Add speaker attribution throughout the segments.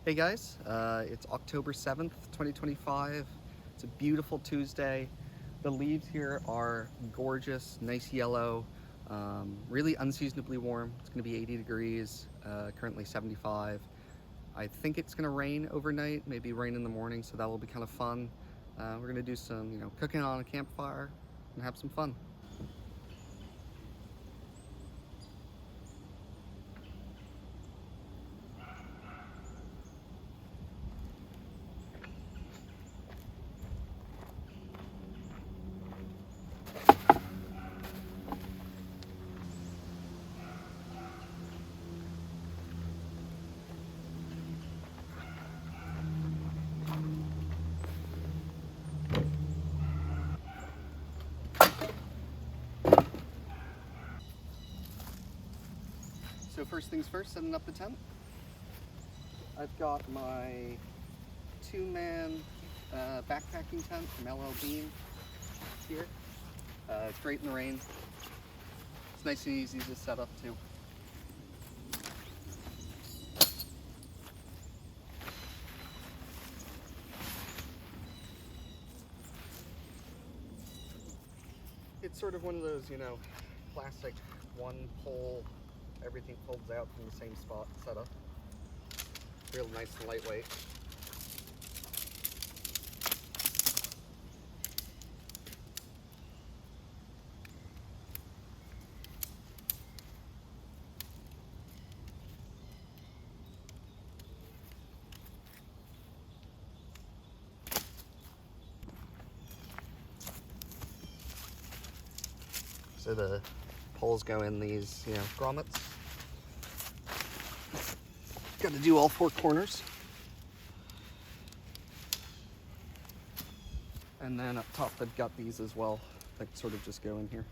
Speaker 1: Hey guys, it's October 7th, 2025. It's a beautiful Tuesday. The leaves here are gorgeous, nice yellow, really unseasonably warm. It's going to be 80 degrees, currently 75. I think it's going to rain overnight, maybe rain in the morning, so that will be kind of fun. We're going to do some, cooking on a campfire and have some fun. So first things first, setting up the tent. I've got my two-man backpacking tent from LL Bean here. It's great in the rain. It's nice and easy to set up too. It's sort of one of those, classic one pole, everything folds out from the same spot setup. Real nice and lightweight. So the poles go in these, grommets. Got to do all four corners. And then up top they've got these as well that sort of just go in here.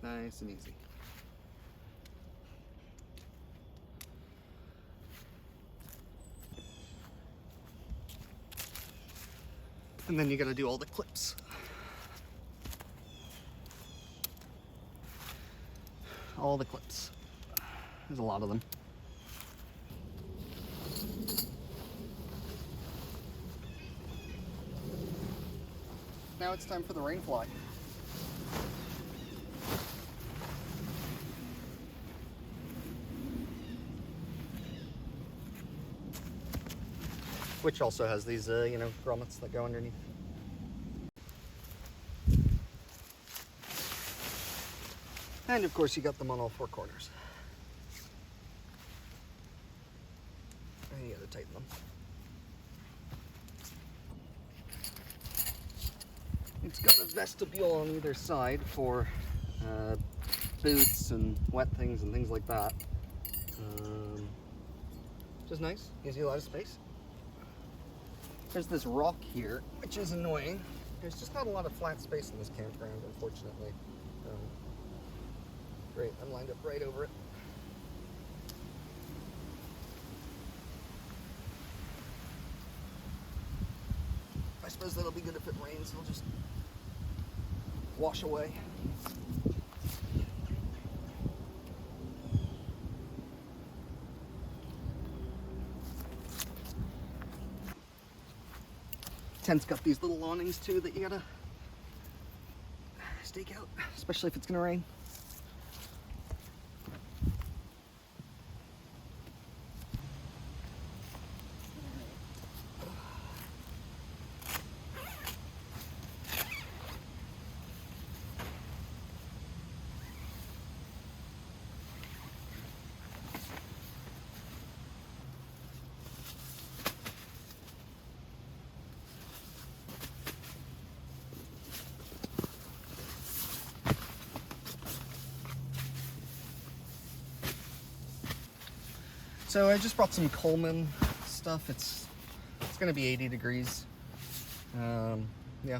Speaker 1: Nice and easy. And then you got to do all the clips. All the clips. There's a lot of them. Now it's time for the rain fly. Which also has these, grommets that go underneath. And of course you got them on all four corners. And you gotta tighten them. It's got a vestibule on either side for boots and wet things and things like that. Which is nice, gives you a lot of space. There's this rock here, which is annoying. There's just not a lot of flat space in this campground, unfortunately. Great, I'm lined up right over it. I suppose that'll be good if it rains, it'll just wash away. Tent's got these little awnings too that you gotta stake out, especially if it's gonna rain. So I just brought some Coleman stuff. It's gonna be 80 degrees. Yeah.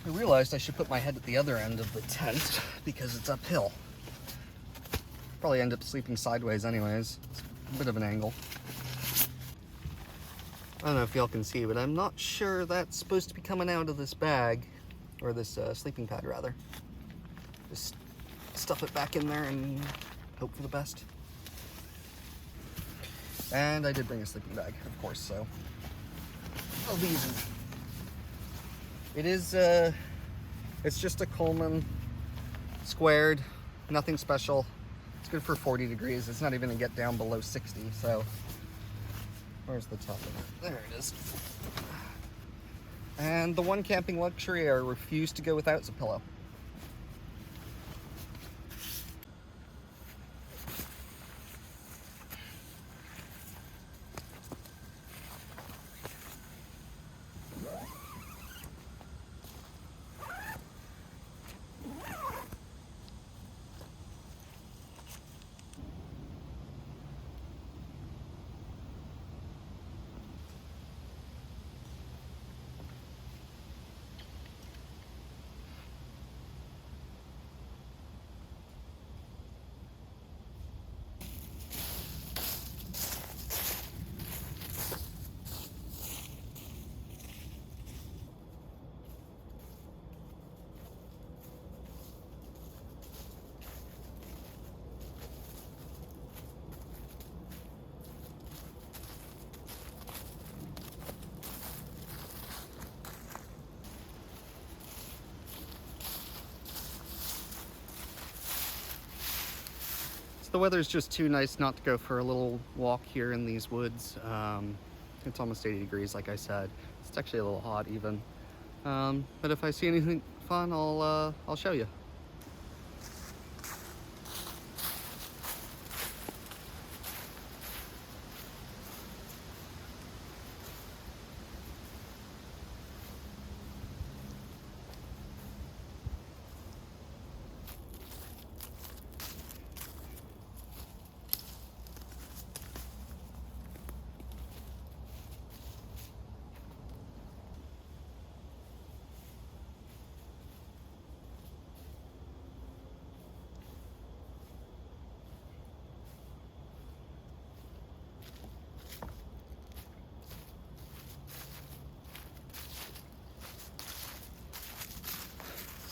Speaker 1: I realized I should put my head at the other end of the tent because it's uphill. Probably end up sleeping sideways anyways. It's a bit of an angle. I don't know if y'all can see, but I'm not sure that's supposed to be coming out of this bag, or this sleeping pad rather. Just stuff it back in there and hope for the best. And I did bring a sleeping bag, of course, so I'll be using it. It is, it's just a Coleman squared, nothing special. It's good for 40 degrees. It's not even gonna get down below 60, so where's the top of it? There it is. And the one camping luxury I refuse to go without is a pillow. The weather's just too nice not to go for a little walk here in these woods. It's almost 80 degrees, like I said. It's actually a little hot even. But if I see anything fun, I'll show you.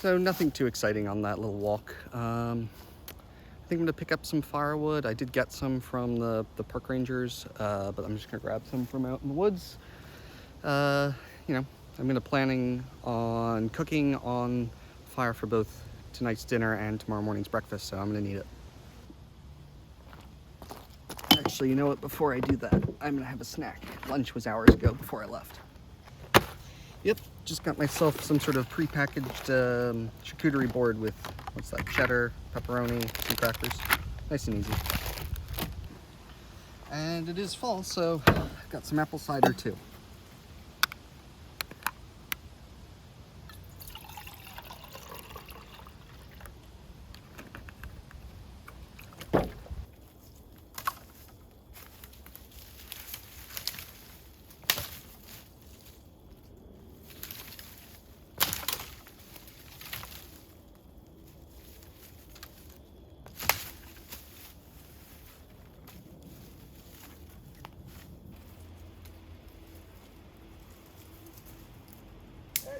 Speaker 1: So nothing too exciting on that little walk. I think I'm gonna pick up some firewood. I did get some from the park rangers, but I'm just gonna grab some from out in the woods. You know, I'm planning on cooking on fire for both tonight's dinner and tomorrow morning's breakfast, so I'm gonna need it. Actually, you know what, before I do that, I'm gonna have a snack. Lunch was hours ago before I left. Yep, just got myself some sort of prepackaged charcuterie board with, what's that, cheddar, pepperoni, some crackers. Nice and easy. And it is fall, so I've got some apple cider too.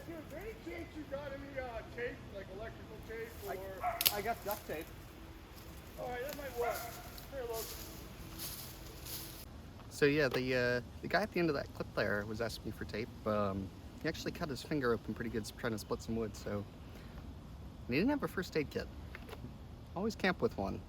Speaker 2: Dude, is there any chance you got any tape, like electrical tape, or...
Speaker 1: I got duct tape.
Speaker 2: Alright, that might work. Here, look.
Speaker 1: So yeah, the guy at the end of that clip there was asking me for tape. He actually cut his finger open pretty good trying to split some wood, so... And he didn't have a first aid kit. Always camp with one.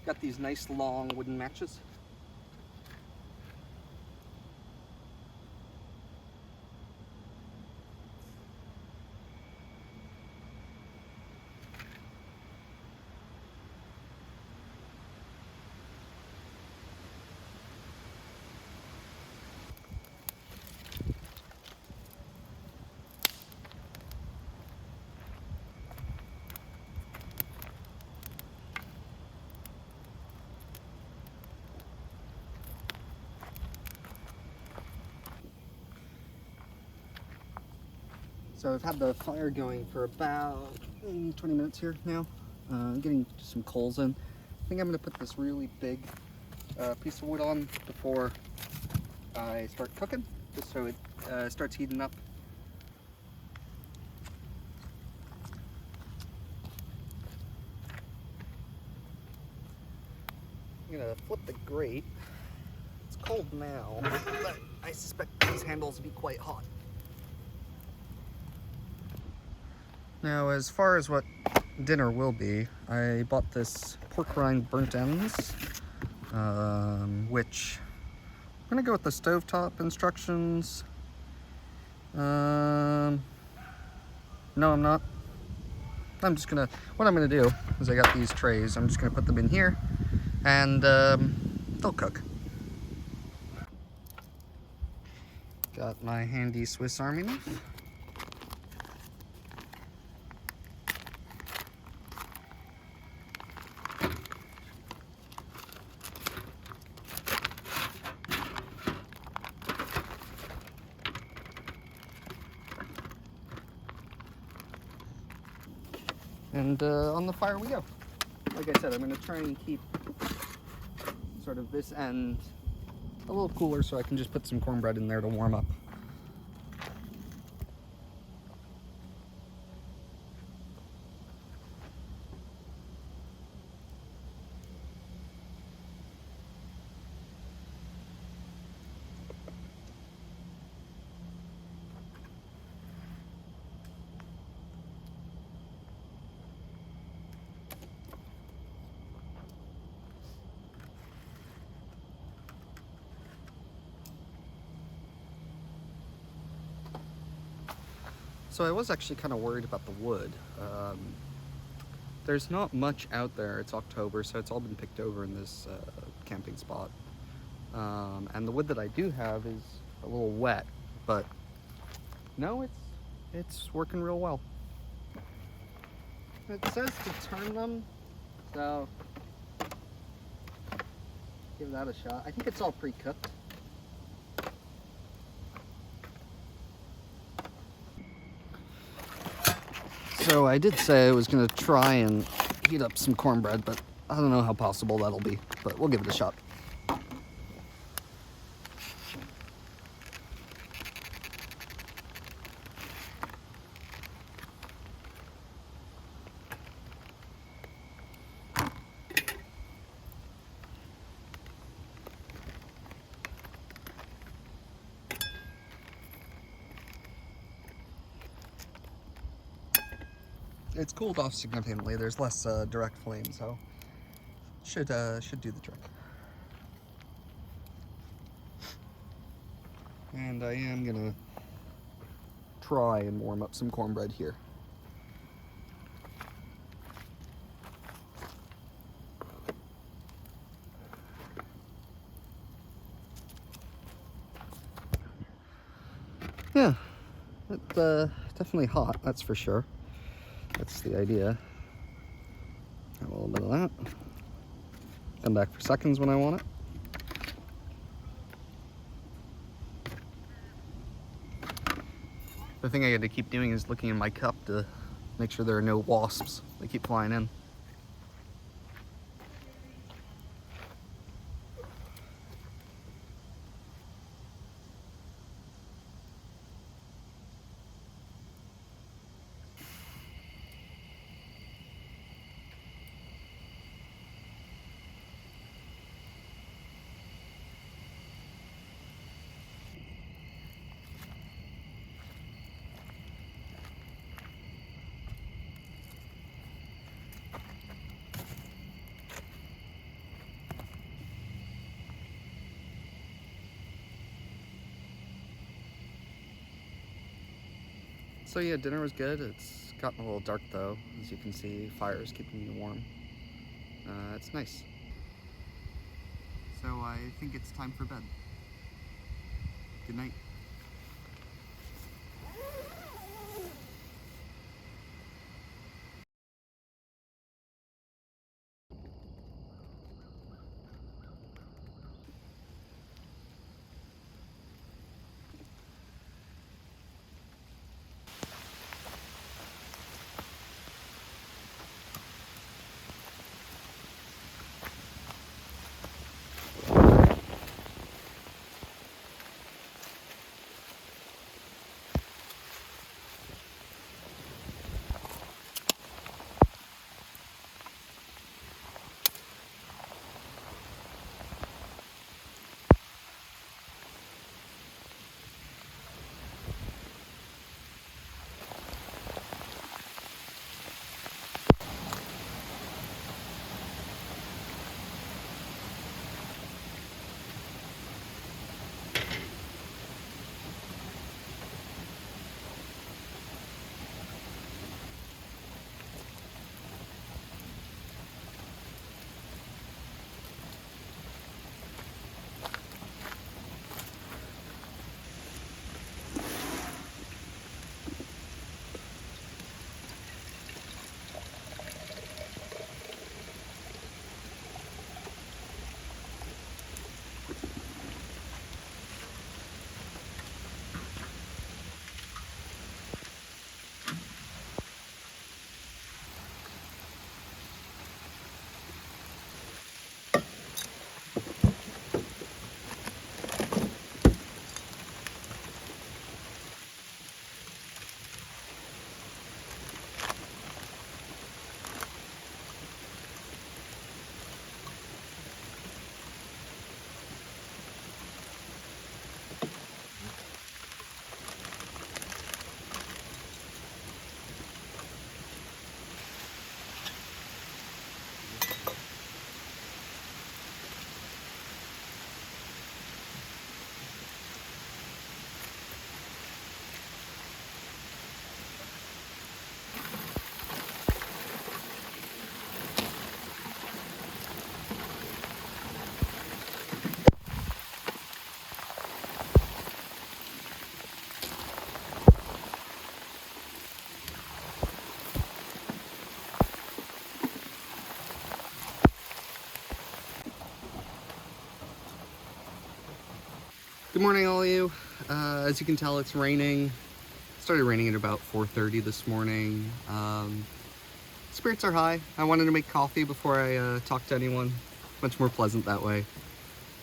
Speaker 1: Got these nice long wooden matches. So I've had the fire going for about 20 minutes here now. Getting some coals in. I think I'm gonna put this really big piece of wood on before I start cooking, just so it starts heating up. I'm gonna flip the grate. It's cold now, but I suspect these handles will be quite hot. Now, as far as what dinner will be, I bought this pork rind burnt ends, which I'm gonna go with the stovetop instructions. No, I'm not. What I'm gonna do is I got these trays, I'm just gonna put them in here and they'll cook. Got my handy Swiss Army knife. And on the fire we go. Like I said, I'm going to try and keep sort of this end a little cooler so I can just put some cornbread in there to warm up. So I was actually kind of worried about the wood. There's not much out there. It's October, so it's all been picked over in this camping spot. And the wood that I do have is a little wet, but no, it's working real well. It says to turn them, so give that a shot. I think it's all pre-cooked. So I did say I was going to try and heat up some cornbread, but I don't know how possible that'll be, but we'll give it a shot. It's cooled off significantly. There's less direct flame, so should do the trick. And I am gonna try and warm up some cornbread here. Yeah, it's definitely hot, that's for sure. That's the idea. Have a little bit of that. Come back for seconds when I want it. The thing I got to keep doing is looking in my cup to make sure there are no wasps. They keep flying in. So yeah, dinner was good. It's gotten a little dark though, as you can see. Fire is keeping me warm. It's nice. So I think it's time for bed. Good night. Good morning, all of you. As you can tell, it's raining. It started raining at about 4:30 this morning. Spirits are high. I wanted to make coffee before I talk to anyone. Much more pleasant that way.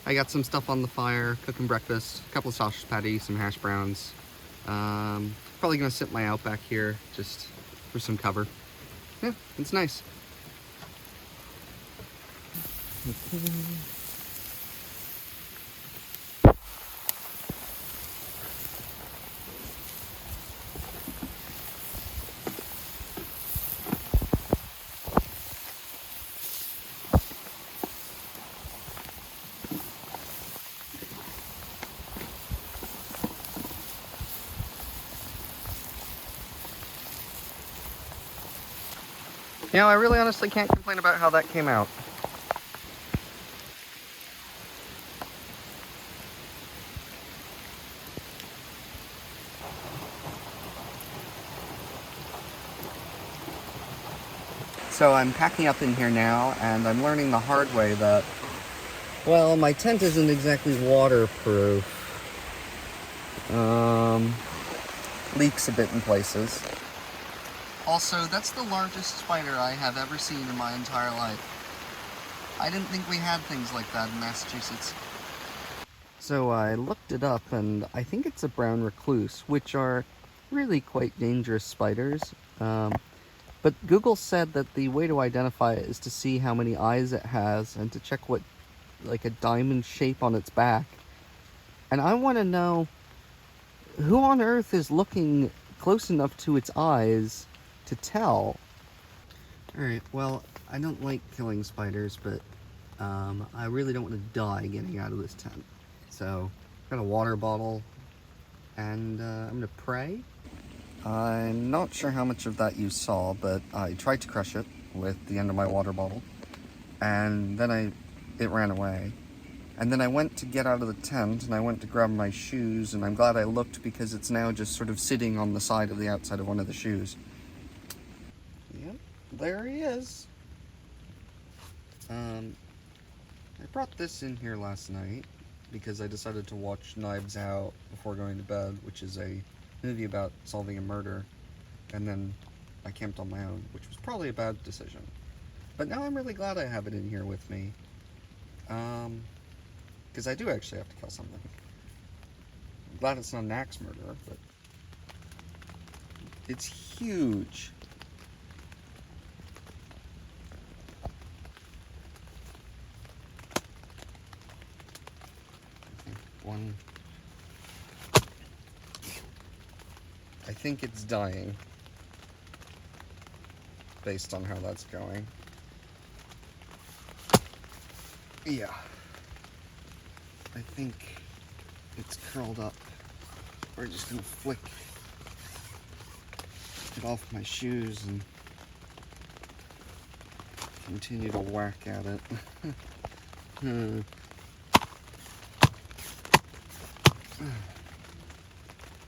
Speaker 1: I got some stuff on the fire, cooking breakfast, a couple of sausage patties, some hash browns. Probably gonna sit my Outback here just for some cover. Yeah, it's nice. You know, I really honestly can't complain about how that came out. So I'm packing up in here now, and I'm learning the hard way that, well, my tent isn't exactly waterproof. Leaks a bit in places. Also, that's the largest spider I have ever seen in my entire life. I didn't think we had things like that in Massachusetts. So I looked it up, and I think it's a brown recluse, which are really quite dangerous spiders. But Google said that the way to identify it is to see how many eyes it has and to check what, like, a diamond shape on its back. And I want to know, who on earth is looking close enough to its eyes to tell? Alright, well, I don't like killing spiders, but I really don't want to die getting out of this tent. So, I've got a water bottle, and I'm gonna pray. I'm not sure how much of that you saw, but I tried to crush it with the end of my water bottle, and then it ran away. And then I went to get out of the tent, and I went to grab my shoes, and I'm glad I looked because it's now just sort of sitting on the side of the outside of one of the shoes. Yep, there he is. I brought this in here last night because I decided to watch Knives Out before going to bed, which is a movie about solving a murder, and then I camped on my own, which was probably a bad decision. But now I'm really glad I have it in here with me. Because I do actually have to kill something. I'm glad it's not an axe murderer, but it's huge. One. I think it's dying, based on how that's going. Yeah. I think it's curled up. We're just gonna flick it off my shoes and continue to whack at it.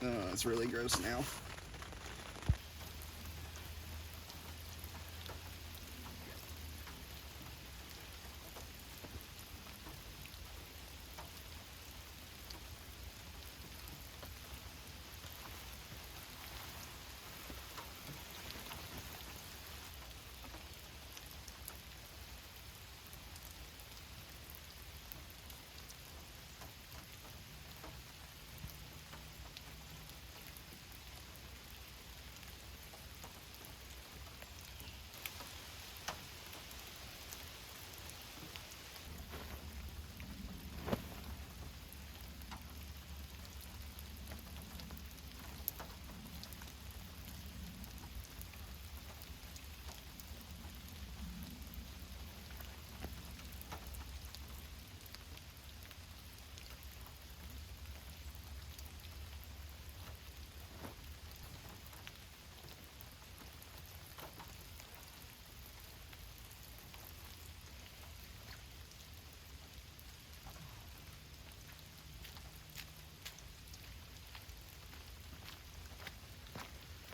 Speaker 1: Oh, it's really gross now.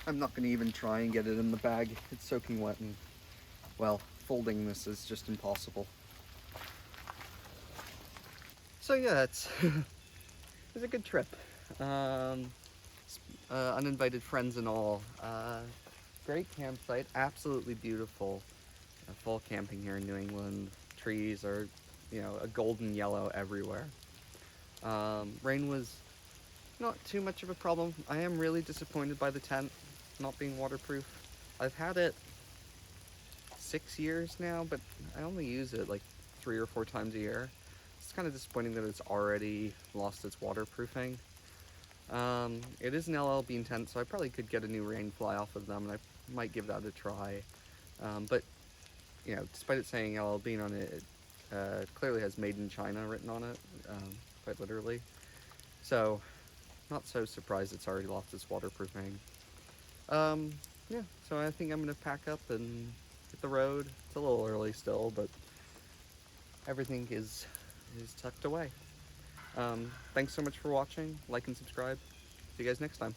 Speaker 1: I'm not going to even try and get it in the bag. It's soaking wet and, well, folding this is just impossible. So yeah, it was a good trip. Uninvited friends and all. Great campsite, absolutely beautiful. Fall camping here in New England. Trees are, a golden yellow everywhere. Rain was not too much of a problem. I am really disappointed by the tent not being waterproof. I've had it 6 years now, but I only use it like 3 or 4 times a year. It's kind of disappointing that it's already lost its waterproofing. It is an LL Bean tent, so I probably could get a new rain fly off of them, and I might give that a try. But despite it saying LL Bean on it, it clearly has Made in China written on it, quite literally. So, not so surprised it's already lost its waterproofing. Yeah, so I think I'm gonna pack up and hit the road. It's a little early still, but everything is tucked away. Thanks so much for watching. Like and subscribe. See you guys next time.